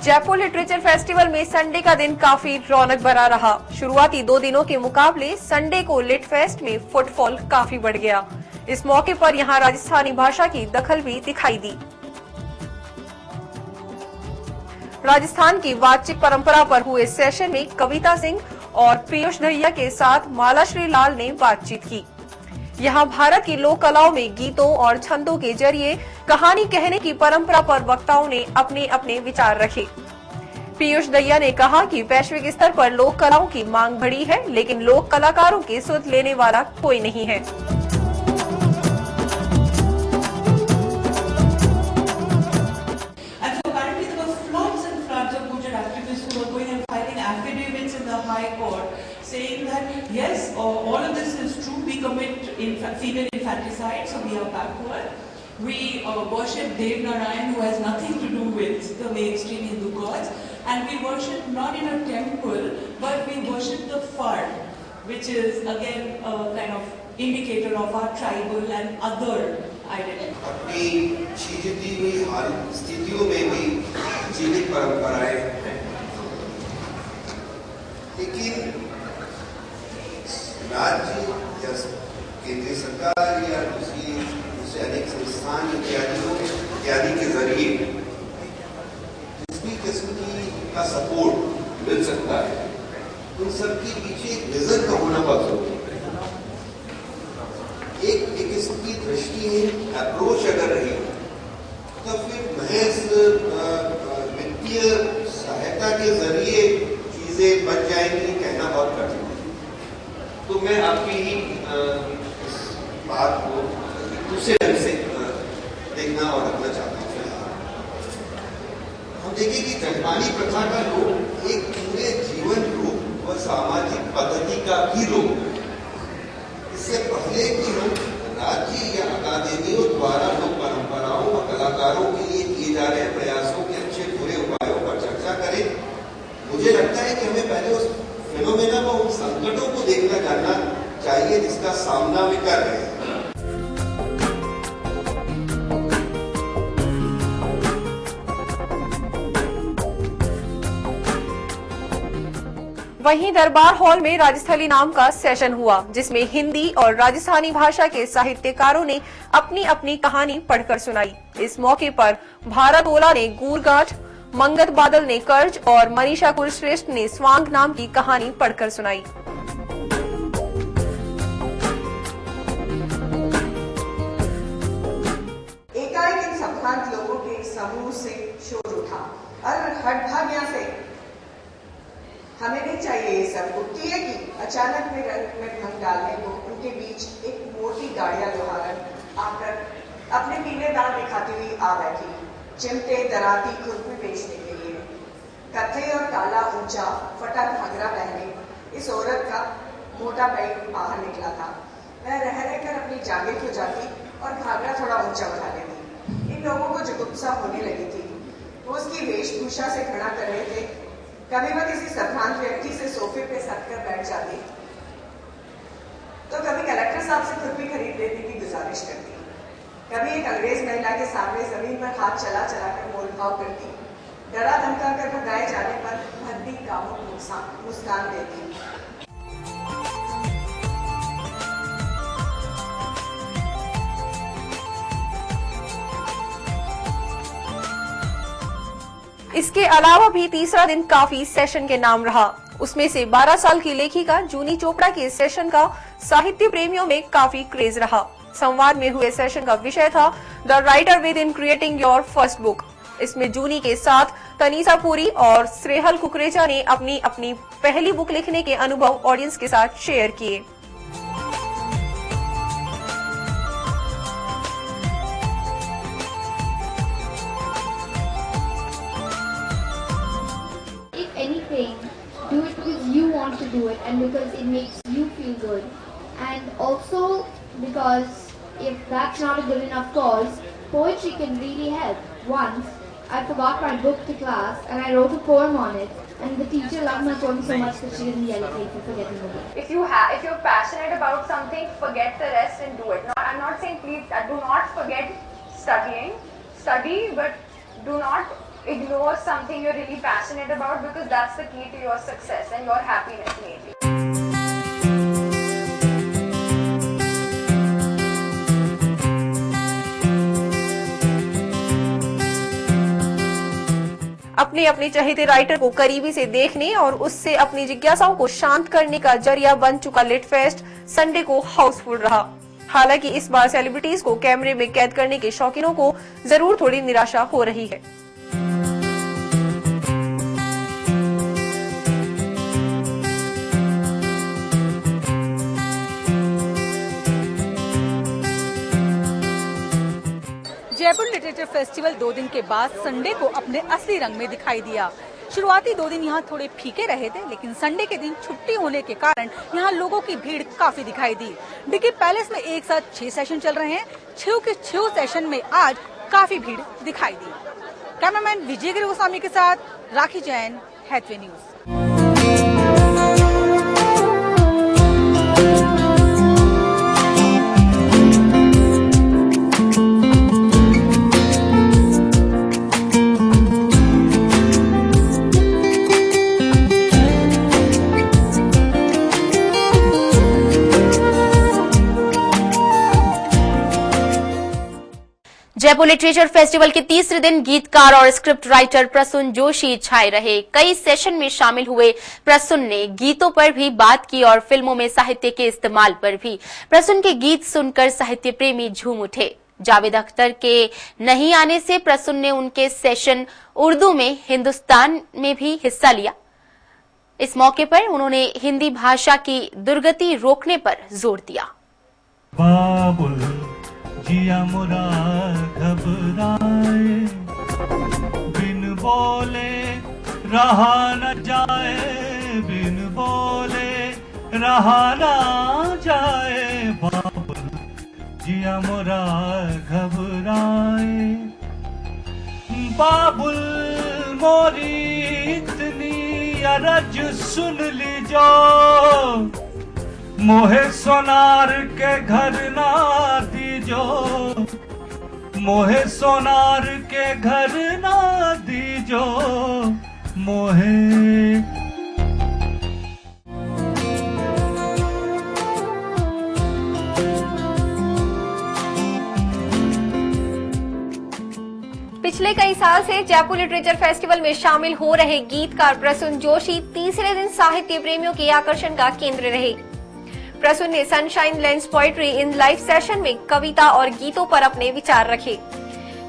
Jaipur literature festival में Sunday का दिन काफी रौनक भरा रहा। शुरुआती 2 दिनों के मुकाबले संडे को लिट फेस्ट में फुटफॉल काफी बढ़ गया। इस मौके पर यहां राजस्थानी भाषा की दखल भी दिखाई दी। राजस्थान की वाचिक परंपरा पर हुए सेशन में कविता सिंह और पीयूष दहिया के साथ मालाश्री लाल ने बातचीत की। यहाँ भारत की लोक कलाओं में गीतों और छंदों के जरिए कहानी कहने की परंपरा पर वक्ताओं ने अपने अपने विचार रखे। पीयूष दहिया ने कहा कि वैश्विक स्तर पर लोक कलाओं की मांग बढ़ी है, लेकिन लोक कलाकारों की सुध लेने वाला कोई नहीं है। Saying that yes, all of this is true. We commit female infanticide, so we are backward. We worship Dev Narayan, who has nothing to do with the mainstream Hindu gods, and we worship not in a temple, but we worship the fard, which is again a kind of indicator of our tribal and other identity. अपनी जीती हुई हाल स्थितियों में भी जीवित परंपराएं हैं, लेकिन राज्य या केंद्रीय सरकार या दूसरे अनेक संस्थान इत्यादि के जरिए जिस भी किस्म का सपोर्ट मिल सकता है, उन सबके पीछे एक विजन का होना बहुत जरूरी है। एक किस्म की दृष्टिहीन अप्रोच अगर रही तो फिर महज वित्तीय सहायता के जरिए चीजें बच जाएंगी, कहना बहुत कठिन है। तो मैं आपकी ही इस बात को दूसरे ढंग से देखना और रखना चाहता हूँ। हम देखें कि जजमानी प्रथा का लोप एक पूरे जीवन रूप व सामाजिक पद्धति का भी लोप है। इससे पहले कि हम राज्य या अकादमियों द्वारा लोक परंपराओं व कलाकारों के लिए किए जा रहे प्रयासों के अच्छे बुरे उपायों पर चर्चा करें, मुझे लगता है कि हमें पहले उस फिनोमेना व उन संकटों को देखना जानना चाहिए जिसका सामना वे कर रहे हैं। वहीं दरबार हॉल में राजस्थली नाम का सेशन हुआ, जिसमें हिंदी और राजस्थानी भाषा के साहित्यकारों ने अपनी अपनी कहानी पढ़कर सुनाई। इस मौके पर भारत ओला ने गूरगांठ, मंगत बादल ने कर्ज और मनीषा कुलश्रेष्ठ ने स्वांग नाम की कहानी पढ़कर सुनाई। एकाएक इन संभ्रांत लोगों के समूह से शोर उठा और हठभाग्य से हमें नहीं चाहिए ये सब उठती है कि अचानक में रंग में ढंग डालने को उनके बीच एक मोटी गाड़िया लोहारन आकर अपने पीले दांत दिखाती हुई आ बैठी, चिमटे दराती खुरपी बेचने के लिए। कत्थई और काला ऊंचा फटा घाघरा पहने इस औरत का मोटा पैर बाहर निकला था। वह रह रहकर अपनी जागीर हो जाती और घाघरा थोड़ा ऊंचा उठा लेती। इन लोगों को जुगुप्सा होने लगी थी। वो उसकी वेशभूषा से घृणा कर रहे थे। कभी वह किसी संभ्रांत व्यक्ति से सोफे पे सटकर बैठ जाती तो कभी कलेक्टर साहब से खुरपी खरीद लेने की गुजारिश करती, कभी एक अंग्रेज महिला के सामने जमीन पर हाथ चला चलाकर मोलभाव करती, डरा धमका कर भगाए जाने पर भद्दी कामुक मुस्कान देती। इसके अलावा भी तीसरा दिन काफी सेशन के नाम रहा। उसमें से 12 साल की लेखिका जूनी चोपड़ा के सेशन का साहित्य प्रेमियों में काफी क्रेज रहा। संवाद में हुए सेशन का विषय था the writer with in creating your first book. इसमें जूनी के साथ तनीसा पुरी और श्रेहल कुकरेजा ने अपनी अपनी पहली बुक लिखने के अनुभव ऑडियंस के साथ शेयर किए। Do it because you want to do it and because it makes you feel good, and also because if that's not a good enough cause, poetry can really help. Once I forgot my book to class and I wrote a poem on it, and the teacher loved my poem so much that she didn't yell at me for forgetting the book. If you're passionate about something, forget the rest and do it. I'm not saying please do not forget studying. Study, but do not ignore something you're really passionate about, because that's the key to your success and your happiness mainly. अपने अपने चहेते writer को करीबी से देखने और उससे अपनी जिज्ञासाओं को शांत करने का जरिया बन चुका लिट फेस्ट संडे को हाउसफुल रहा। हालांकि इस बार सेलिब्रिटीज को कैमरे में कैद करने के शौकीनों को जरूर थोड़ी निराशा हो रही है। जयपुर लिटरेचर फेस्टिवल 2 दिन के बाद संडे को अपने असली रंग में दिखाई दिया। शुरुआती 2 दिन यहाँ थोड़े फीके रहे थे, लेकिन संडे के दिन छुट्टी होने के कारण यहाँ लोगों की भीड़ काफी दिखाई दी। डिकी पैलेस में एक साथ 6 सेशन चल रहे हैं। 6 के 6 सेशन में आज काफी भीड़ दिखाई दी। कैमरामैन विजय गिरी गोस्वामी के साथ Rakhi Jain, Hathway news. Jaipur literature festival के तीसरे दिन गीतकार और स्क्रिप्ट राइटर प्रसून जोशी छाए रहे। कई सेशन में शामिल हुए प्रसून ने गीतों पर भी बात की और फिल्मों में साहित्य के इस्तेमाल पर भी। प्रसून के गीत सुनकर साहित्य प्रेमी झूम उठे। जावेद अख्तर के नहीं आने से प्रसून ने उनके सेशन उर्दू में हिंदुस्तान में भी हिस्सा लिया। इस मौके पर उन्होंने हिंदी भाषा की दुर्गति रोकने पर जोर दिया। बाबुल जिया मुरा घबराए, बिन बोले रहा न जाए, बिन बोले रहा न जाए। बाबुल जिया मुरा घबराए, बाबुल मोरी इतनी अरज सुन लीजो, मोहे सोनार के घर ना दीजो, मोहे सोनार के घर ना दीजो, मोहे। पिछले कई साल से जयपुर लिटरेचर फेस्टिवल में शामिल हो रहे गीतकार प्रसून जोशी तीसरे दिन साहित्य प्रेमियों के आकर्षण का केंद्र रहे। प्रसून ने sunshine lens poetry in live session में कविता और गीतों पर अपने विचार रखे।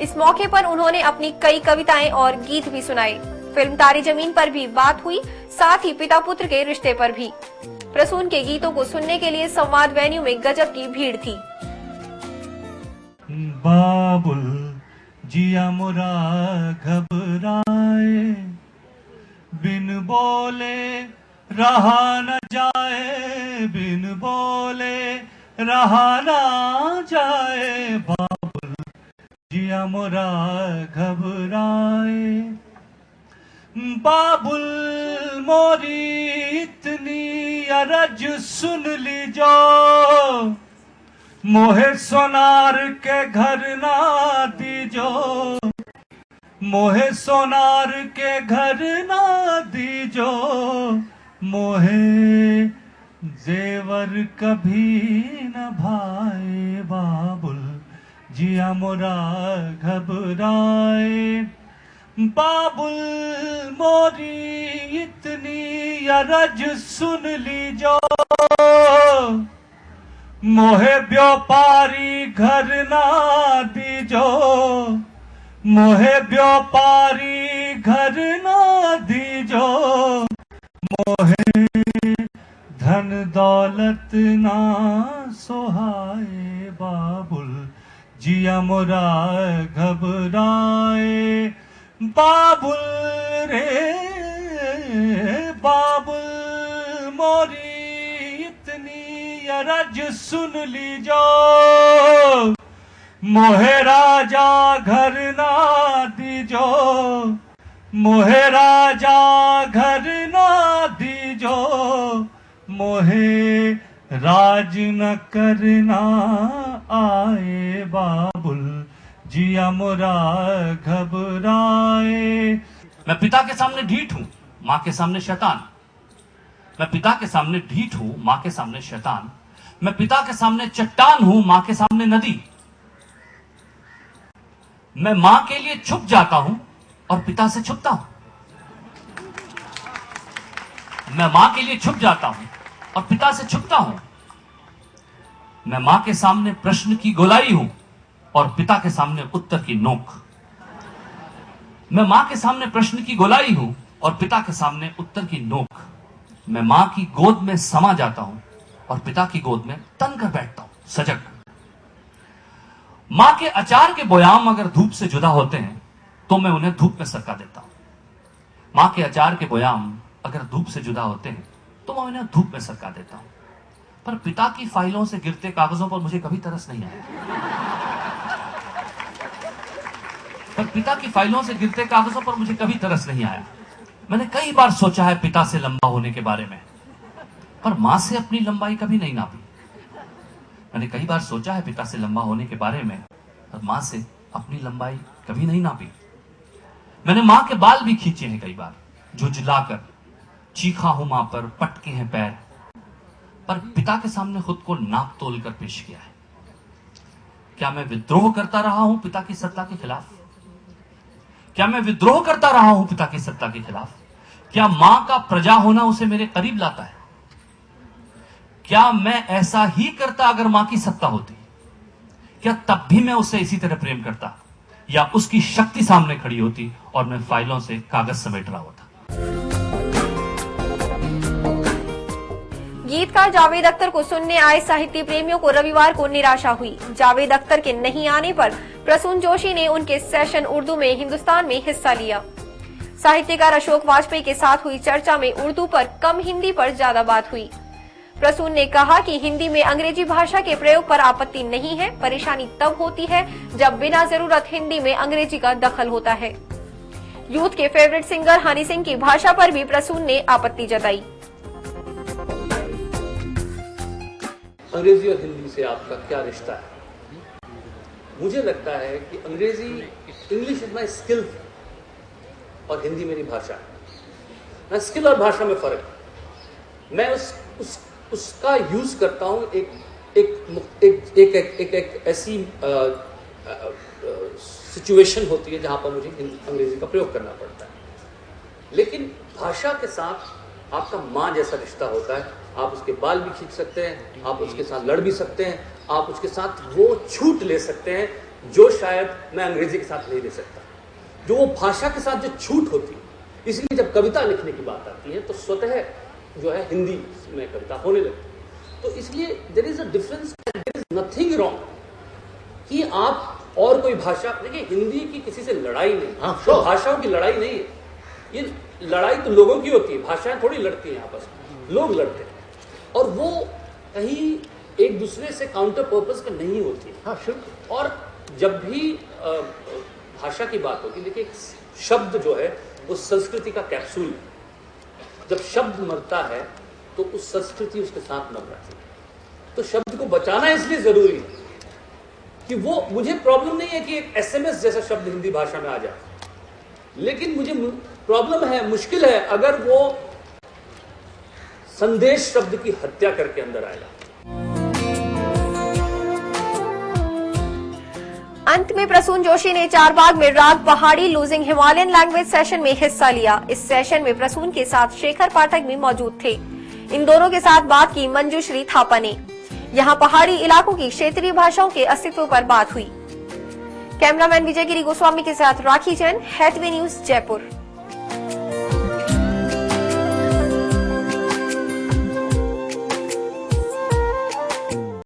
इस मौके पर उन्होंने अपनी कई कविताएं और गीत भी सुनाए। फिल्म तारी जमीन पर भी बात हुई, साथ ही पिता पुत्र के रिश्ते पर भी। प्रसून के गीतों को सुनने के लिए संवाद वेन्यू में गजब की भीड़ थी। बाबुल जिया मुरा घबराए, बिन बोले रहा न जाए, बिन बोले रहा न जाए। बाबुल जिया मुरा घबराए, बाबुल मोरी इतनी अरज सुन लीजो, मोहे सोनार के घर ना दीजो, मोहे सोनार के घर ना दीजो, मोहे जेवर कभी न भाए। बाबुल जिया मोरा घबराए, बाबुल मोरी इतनी अरज सुन लीजो, मोहे व्यापारी घर ना दीजो, मोहे व्यापारी घर ना दीजो, मोहे धन दौलत ना सोहाए। बाबुल जिया मोरा घबराए, बाबुल रे बाबुल मोरी इतनी अरज सुन लीजो, मोहे राजा घर ना दीजो, मोहे राजा घर ना दीजो, मोहे राज न करना आए। बाबुल जिया मोरा घबरा मैं पिता के सामने ढीठ हूं, मां के सामने शैतान। मैं पिता के सामने ढीठ हूं, मां के सामने शैतान। मैं पिता के सामने चट्टान हूं, मां के सामने नदी। मैं मां के लिए छुप जाता हूं और पिता से छुपता हूं। मैं मां के लिए छुप जाता हूं और पिता से छुपता हूं। मैं मां के सामने प्रश्न की गोलाई हूं और पिता के सामने उत्तर की नोक। मैं मां के सामने प्रश्न की गोलाई हूं और पिता के सामने उत्तर की नोक। मैं मां की गोद में समा जाता हूं और पिता की गोद में तन कर बैठता हूं, सजग। मां के अचार के बोयाम अगर धूप से जुदा होते हैं तो मैं उन्हें धूप में सरका देता हूं। मां के अचार के बोयाम अगर धूप से जुदा होते हैं तो मैं उन्हें धूप में सरका देता हूं। पर पिता की फाइलों से गिरते कागजों पर मुझे कभी तरस नहीं आया। पर पिता की फाइलों से गिरते कागजों पर मुझे कभी तरस नहीं आया। मैंने कई बार सोचा है पिता से लंबा होने के बारे में, पर मां से अपनी लंबाई कभी नहीं नापी। मैंने कई बार सोचा है पिता से लंबा होने के बारे में, पर मां से अपनी लंबाई कभी नहीं नापी। मैंने मां के बाल भी खींचे हैं कई बार, झुंझलाकर चीखा हूं मां पर, पटके हैं पैर, पर पिता के सामने खुद को नाप तोल कर पेश किया है। क्या मैं विद्रोह करता रहा हूं पिता की सत्ता के खिलाफ? क्या मैं विद्रोह करता रहा हूं पिता की सत्ता के खिलाफ? क्या मां का प्रजा होना उसे मेरे करीब लाता है? क्या मैं ऐसा ही करता अगर मां की सत्ता होती? क्या तब भी मैं उससे इसी तरह प्रेम करता, या उसकी शक्ति सामने खड़ी होती और मैं फाइलों से कागज समेट रहा होता? गीतकार जावेद अख्तर को सुनने आए साहित्य प्रेमियों को रविवार को निराशा हुई। जावेद अख्तर के नहीं आने पर प्रसून जोशी ने उनके सेशन उर्दू में हिंदुस्तान में हिस्सा लिया। साहित्यकार अशोक वाजपेयी के साथ हुई चर्चा में उर्दू पर कम, हिंदी पर ज्यादा बात हुई। प्रसून ने कहा कि हिंदी में अंग्रेजी भाषा के प्रयोग पर आपत्ति नहीं है, परेशानी तब होती है जब बिना जरूरत हिंदी में अंग्रेजी का दखल होता है। यूथ के फेवरेट सिंगर हनी सिंह की भाषा पर भी प्रसून ने आपत्ति जताई। अंग्रेजी और हिंदी से आपका क्या रिश्ता है? मुझे लगता है कि अंग्रेजी, इंग्लिश इज माई स्किल और हिंदी मेरी भाषा है। मैं स्किल और भाषा में फर्क है। मैं उसका यूज करता हूं एक ऐसी सिचुएशन होती है जहां पर मुझे अंग्रेजी का प्रयोग करना पड़ता है। लेकिन भाषा के साथ आपका मां जैसा रिश्ता होता है। आप उसके बाल भी खींच सकते हैं, आप उसके साथ लड़ भी सकते हैं, आप उसके साथ वो छूट ले सकते हैं जो शायद मैं अंग्रेजी के साथ नहीं ले सकता, जो वो भाषा के साथ जो छूट होती है। इसलिए जब कविता लिखने की बात आती है तो स्वतः जो है हिंदी में कविता होने लगती है। तो इसलिए there is a difference, there is nothing wrong कि आप और कोई भाषा, देखिए हिंदी की किसी से लड़ाई नहीं, तो भाषाओं की लड़ाई नहीं है। ये लड़ाई तो लोगों की होती है, भाषाएं थोड़ी लड़ती हैं आपस में, लोग लड़ते हैं और वो कहीं एक दूसरे से काउंटर पर्पस का नहीं होती है। और जब भी भाषा की बात होगी, देखिए शब्द जो है वो संस्कृति का कैप्सूल है। जब शब्द मरता है तो उस संस्कृति उसके साथ मर जाती है। तो शब्द को बचाना इसलिए जरूरी है कि वो, मुझे प्रॉब्लम नहीं है कि एक एसएमएस जैसा शब्द हिंदी भाषा में आ जाए, लेकिन मुझे प्रॉब्लम है, मुश्किल है अगर वो संदेश शब्द की हत्या करके अंदर आएगा। अंत में प्रसून जोशी ने चारबाग में राग पहाड़ी लूजिंग हिमालयन लैंग्वेज सेशन में हिस्सा लिया। इस सेशन में प्रसून के साथ शेखर पाठक भी मौजूद थे। इन दोनों के साथ बात की मंजूश्री थापा ने। यहाँ पहाड़ी इलाकों की क्षेत्रीय भाषाओं के अस्तित्व पर बात हुई। कैमरामैन विजयगिरी गोस्वामी के साथ राखी जैन, हैटवे न्यूज, जयपुर।